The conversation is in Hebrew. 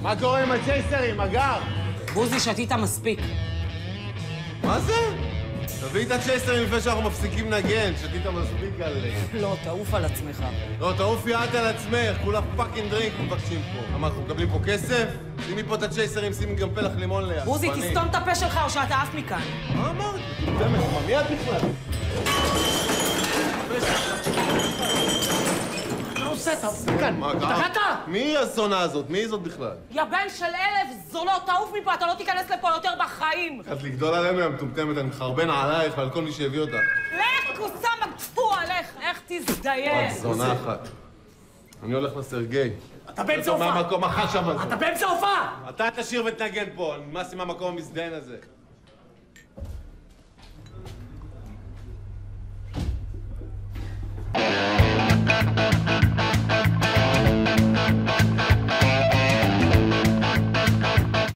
מה קורה עם הצ'ייסרים, אגר? בוזי, שתית מספיק. מה זה? תביא את הצ'ייסרים לפני שאנחנו מפסיקים נגן, שתית מספיק על... לא, תעוף על עצמך. לא, תעופי את על עצמך, כולה פאקינג דרינק מבקשים פה. מה, אנחנו מקבלים פה כסף? שימי פה את הצ'ייסרים, שימי גם פלח לימון ליד. בוזי, תסתום את הפה שלך או שאתה עף מכאן. מה אמרת? מי את בכלל? מה עושה אתה? כאן. מה, קרה? השתגעת? מי הזונה הזאת? מי זאת בכלל? יא בן של 1000 זונות, תעוף מפה, אתה לא תיכנס לפה יותר בחיים. את לגדול עלינו, יא מטומטמת, אני מחרבן עלייך ועל כל מי שהביא אותך. לך, כוסם, טפו עליך, איך תזדיין. את זונה אחת. אני הולך לסרגי. אתה באמצע הופעה. מהמקום החשב הזה. אתה באמצע הופעה! אתה תשאיר ותנגן פה, נמאס עם המקום המזדיין הזה.